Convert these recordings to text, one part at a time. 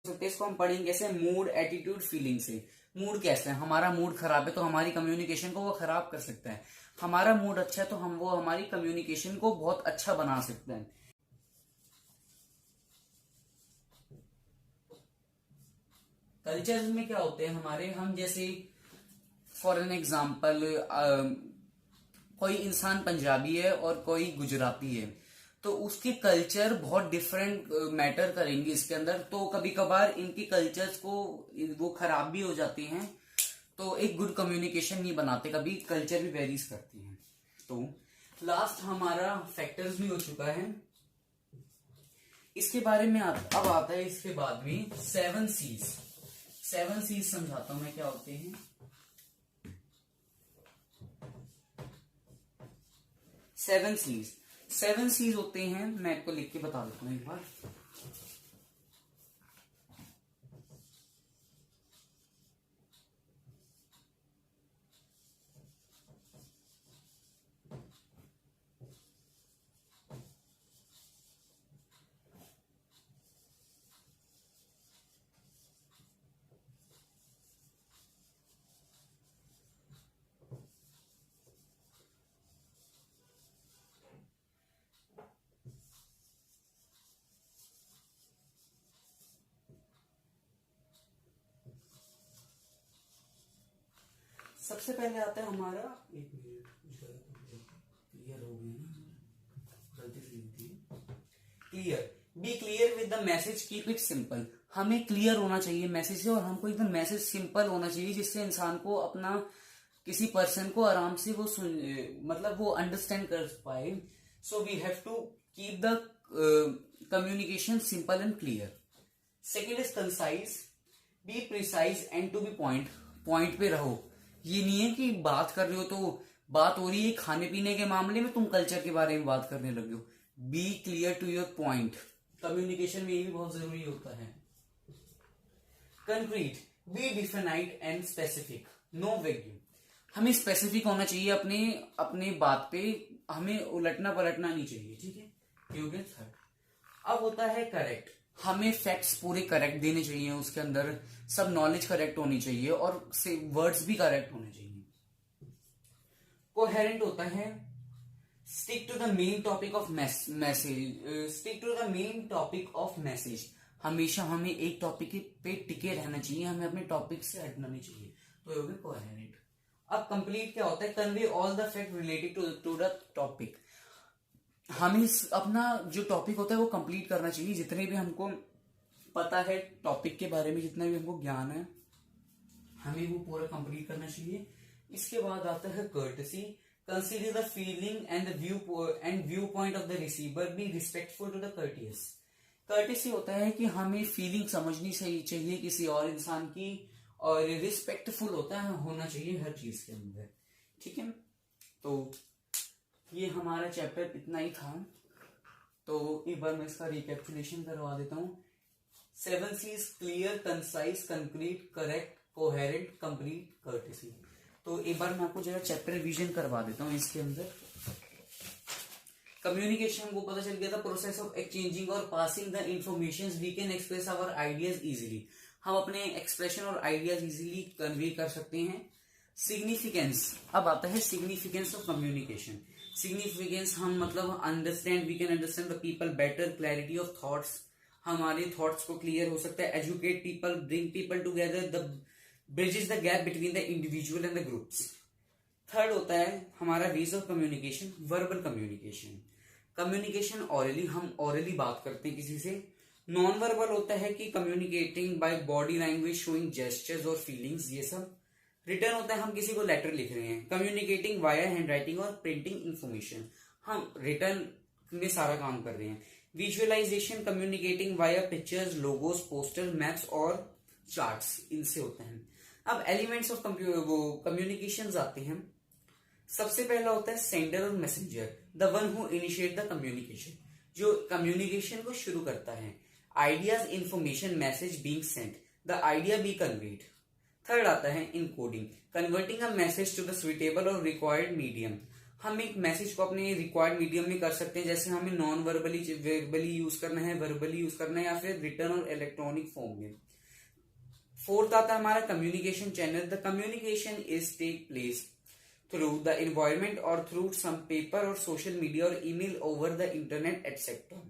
सकते हैं, इसको हम पढ़ेंगे कैसे, मूड, एटीट्यूड, फीलिंग से। मूड कैसे है, हमारा मूड खराब है तो हमारी कम्युनिकेशन को वो खराब कर सकता है। हमारा मूड अच्छा है तो हम वो हमारी कम्युनिकेशन को बहुत अच्छा बना सकते हैं। कल्चर में क्या होते हैं हमारे, हम जैसे फॉर एन एग्जाम्पल कोई इंसान पंजाबी है और कोई गुजराती है, तो उसके कल्चर बहुत डिफरेंट मैटर करेंगे इसके अंदर। तो कभी कभार इनके कल्चर्स को वो खराब भी हो जाते हैं, तो एक गुड कम्युनिकेशन नहीं बनाते, कभी कल्चर भी वेरीज करती हैं। तो लास्ट हमारा फैक्टर्स भी हो चुका है, इसके बारे में अब आता है इसके बाद भी 7 C's। 7 C's समझाता हूं मैं क्या होते हैं। 7 C's होते हैं, मैं आपको लिख के बता देता हूं एक बार। सबसे पहले आता है हमारा, एक मिनट क्लियर हो गई ना, गलती से लिख दी। Clear, be clear with the message, keep it simple. हमें क्लियर होना चाहिए मैसेज से, और हमको एकदम मैसेज सिंपल होना चाहिए जिससे इंसान को अपना, किसी पर्सन को आराम से वो मतलब वो अंडरस्टैंड कर पाए। So we have to keep the communication simple and clear. Second is concise, be precise and to be point. Point पे रहो, ये नहीं है कि बात कर रहे हो तो बात हो रही है खाने पीने के मामले में, तुम कल्चर के बारे में बात करने लगे हो। Be clear to your point, communication में ये भी बहुत जरूरी होता है। Concrete, be definite and specific, no vague. हमें स्पेसिफिक होना चाहिए अपने अपने बात पे, हमें उलटना पलटना नहीं चाहिए, ठीक है। ये हो गया थर्ड। अब होता है करेक्ट, हमें फैक्ट्स पूरे करेक्ट देने चाहिए, उसके अंदर सब नॉलेज करेक्ट होनी चाहिए और से वर्ड्स भी करेक्ट होने चाहिए। कोहेरेंट होता है, stick to the main topic of message, stick to the main topic of message. हमेशा हमें एक टॉपिक पे टिके रहना चाहिए, हमें अपने टॉपिक से हटना नहीं चाहिए। तो ये हो गया कोहेरेंट। अब कंप्लीट क्या होता है, convey all the fact related to the topic. हमें अपना जो टॉपिक होता है वो कंप्लीट करना चाहिए, जितने भी हमको पता है टॉपिक के बारे में, जितना भी हमको ज्ञान है, हमें वो पूरा कंप्लीट करना चाहिए। इसके बाद आता है courtesy, consider the feeling and view point of the receiver, be respectful to the courteous. Courtesy होता है कि हमें फीलिंग समझनी चाहिए किसी और इंसान की, और रिस्पेक्टफुल होना चाहिए हर चीज के अंदर, ठीक है। तो ये हमारा चैप्टर इतना ही था, तो एक बार मैं इसका रिकैप्चुलेशन करवा देता हूँ। 7 C's, clear, concise, concrete, correct, coherent, complete, courtesy. तो एक बार मैं आपको जरा चैप्टर रिवीजन करवा देता हूँ। इसके अंदर कम्युनिकेशन को पता चल गया था, प्रोसेस ऑफ एक्सचेंजिंग और passing the information, we can express our ideas easily. हम अपने एक्सप्रेशन और आइडियाज इजिली कन्वे कर सकते हैं। सिग्निफिकेंस, अब आता है सिग्निफिकेंस ऑफ कम्युनिकेशन। सिग्निफिकेंस, हम मतलब understand, we can understand the people better, clarity of thoughts, हमारे थॉट्स को क्लियर हो सकता है। Educate people, bring people together, the bridges the gap between the individual and the groups. Third होता है हमारा ways of communication, verbal communication. Communication orally, हम orally बात करते हैं किसी से। नॉन वर्बल होता है कि communicating by body language, showing gestures और फीलिंग्स, ये सब। रिटर्न होता है हम किसी को लेटर लिख रहे हैं। कम्युनिकेटिंग वाया हैंड राइटिंग और प्रिंटिंग इंफॉर्मेशन, हम रिटर्न में सारा काम कर रहे हैं। Visualization, communicating via pictures, logos, poster, maps और चार्ट्स, इनसे होते हैं। अब एलिमेंट्स ऑफ कम्युनिकेशन आते हैं। सबसे पहला होता है सेंडर और messenger, the one who initiate the communication, जो कम्युनिकेशन को शुरू करता है। Ideas, information, message being sent, the idea be conveyed. Third आता है encoding, converting a message to the suitable और रिक्वायर्ड मीडियम, हम एक मैसेज को अपने रिक्वायर्ड मीडियम में कर सकते हैं, जैसे हमें नॉन वर्बली यूज करना है, वर्बली यूज करना है, या फिर रिटर्न और इलेक्ट्रॉनिक फॉर्म में। फोर्थ आता है हमारा communication channel. The communication is take place through the environment और थ्रू सम पेपर और सोशल मीडिया और email over the internet etcetera.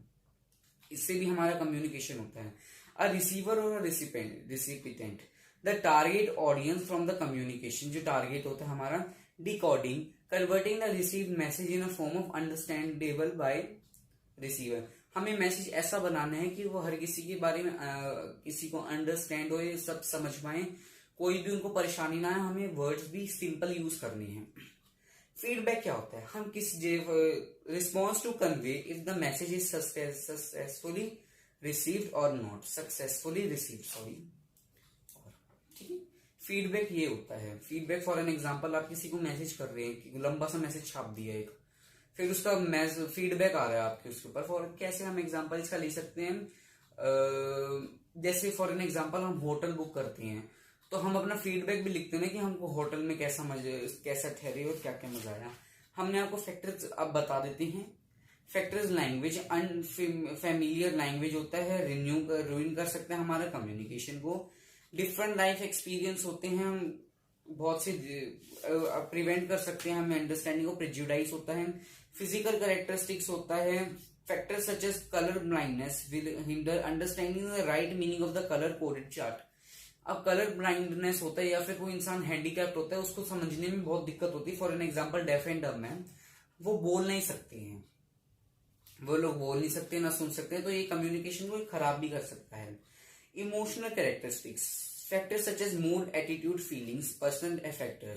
इससे भी हमारा कम्युनिकेशन होता है। अ रिसीवर और recipient, the target audience from the communication, जो टारगेट होता है हमारा, decoding, converting the received message in a form of understandable by receiver. हमें मैसेज ऐसा बनाना है कि वो हर किसी के बारे में किसी को अंडरस्टैंड हो, ये सब समझ पाए, कोई भी उनको परेशानी ना है। हमें वर्ड्स भी सिंपल यूज करने हैं। फीडबैक क्या होता है? हम किस response to convey if the message is successfully received और नॉट सक्सेसफुली रिसीव्ड, सॉरी। ठीक है, फीडबैक ये होता है। फीडबैक फॉर एन एग्जांपल, आप किसी को मैसेज कर रहे हैं, लंबा सा मैसेज छाप दिया एक, फिर उसका फीडबैक आ रहा है आपके उसके ऊपर। फॉर कैसे हम एग्जांपल इसका ले सकते हैं, जैसे फॉर एन एग्जांपल हम होटल बुक करते हैं, तो हम अपना फीडबैक भी लिखते हैं कि हमको होटल में कैसा ठहरे और क्या क्या मजा आया। हमने आपको फैक्टर्स अब बता देते हैं। फैक्टर्स लैंग्वेज, अनफेमिलियर लैंग्वेज होता है, रूइन कर सकते हैं हमारा कम्युनिकेशन को। डिफरेंट लाइफ एक्सपीरियंस होते हैं, हम बहुत से प्रिवेंट कर सकते हैं हमें अंडरस्टैंडिंग को। प्रेजुडाइज होता है। फिजिकल कैरेक्टरिस्टिक्स होता है। Factors such as colour blindness will hinder understanding the right meaning of the colour coded chart. अब कलर ब्लाइंडनेस होता है या फिर कोई इंसान हैंडीकैप्ट होता है, उसको समझने में बहुत दिक्कत होती है। For an example deaf and dumb है, वो बोल नहीं सकते हैं, वो लोग बोल नहीं सकते ना सुन सकते हैं, तो ये कम्युनिकेशन को खराब भी कर सकता है। Emotional characteristics, factors such as mood, attitude, feelings, personal factor.